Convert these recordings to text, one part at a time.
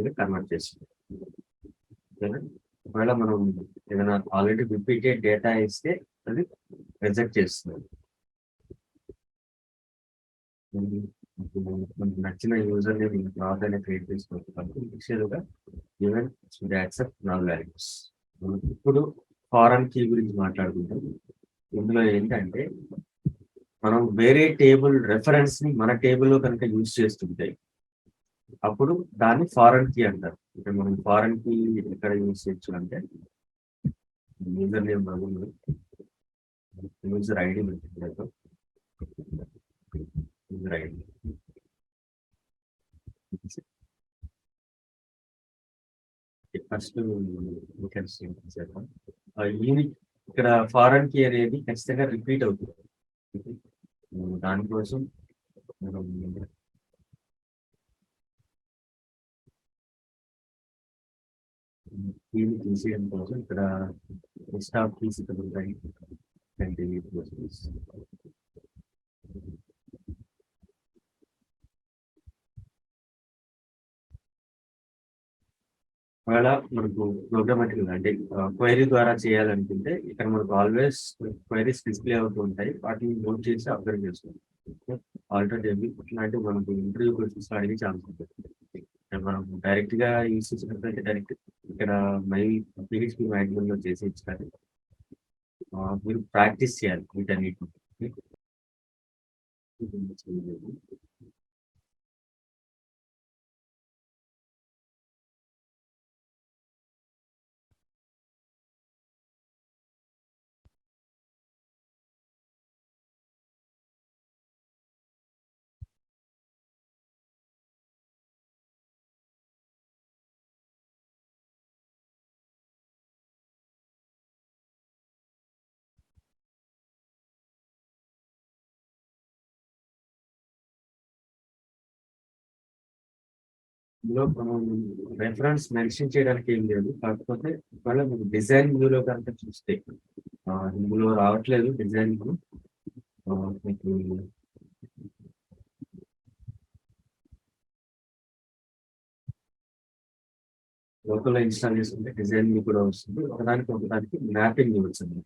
గా కన్వర్ట్ చేస్తుంది. ఓకేనా? ఒకవేళ మనం ఏదైనా ఆల్రెడీ రిపీటెడ్ డేటా ఇస్తే అది రిజెక్ట్ చేస్తుంది. మనకు నచ్చిన యూజర్ నేమ్ తర్వాత క్రియేట్ చేసుకోవచ్చు కాబట్టి ఇనిషియల్గా even should accept null values. ఇప్పుడు ఫారెన్ కీ గురించి మాట్లాడుకుంటాం. ఇందులో ఏంటంటే మనం వేరే టేబుల్ రెఫరెన్స్ ని మన టేబుల్లో కనుక యూజ్ చేస్తుంటే అప్పుడు దాన్ని ఫారెన్ కీ అంటారు. అంటే మనం ఫారెన్ కీ ఎక్కడ యూజ్ చేయొచ్చు అంటే యూజర్ నేమ్ బదులు యూజర్ ఐడి పెట్టినట్టు యూజర్ ఐడి ఫస్ట్ యూనిక్ ఇక్కడ ఫారెన్ కీ అనేది ఖచ్చితంగా రిపీట్ అవుతుంది. దానికోసం మనం కీని తీసేయడం కోసం ఇక్కడ లిస్ట్ ఆఫ్ కీస్ ఇక్కడ ఉంటాయి. ఒకవేళ మనకు ప్రోగ్రామాటిక్ అంటే క్వైరీ ద్వారా చేయాలనుకుంటే ఇక్కడ మనకు ఆల్వేస్ క్వైరీస్ డిస్ప్లే అవుతూ ఉంటాయి. వాటిని నోట్ చేసి అబ్జర్వ్ చేసుకోవాలి. ఆల్టర్నేటివ్ ఇట్లాంటి మనకు ఇంటర్వ్యూ క్వశ్చన్స్ అడిగి ఛాన్స్ ఉంటుంది. మనం డైరెక్ట్ గా యూస్ చేసినట్లయితే డైరెక్ట్ ఇక్కడ PHP మ్యాగ్జిమం లో చేసి ఇచ్చారు. మీరు ప్రాక్టీస్ చేయాలి వీటన్నిటి. ఇందులో మనం రెఫరెన్స్ మెన్షన్ చేయడానికి ఏం లేదు. కాకపోతే ఒకవేళ మీకు డిజైన్ వ్యూలో కనుక చూస్తే ఇందులో రావట్లేదు డిజైన్ వ్యూ. మీకు లోకల్ ఇన్స్టాల్ చేసుకుంటే డిజైన్ వ్యూ కూడా వస్తుంది. ఒకదానికి మ్యాపింగ్ వచ్చింది.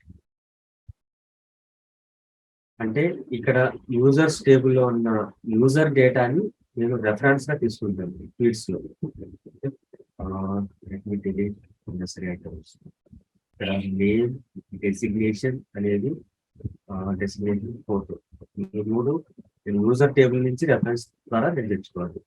అంటే ఇక్కడ యూజర్స్ టేబుల్లో ఉన్న యూజర్ డేటాని నేను రెఫరెన్స్ గా తీసుకుంటాను ఫీడ్స్ లో. ఇక్కడ నేమ్ డెసిగ్నేషన్ అనేది డెసిగ్నేషన్ ఫోటో ఈ మూడు నేను యూజర్ టేబుల్ నుంచి రెఫరెన్స్ ద్వారా నేను తెచ్చుకోవాలి.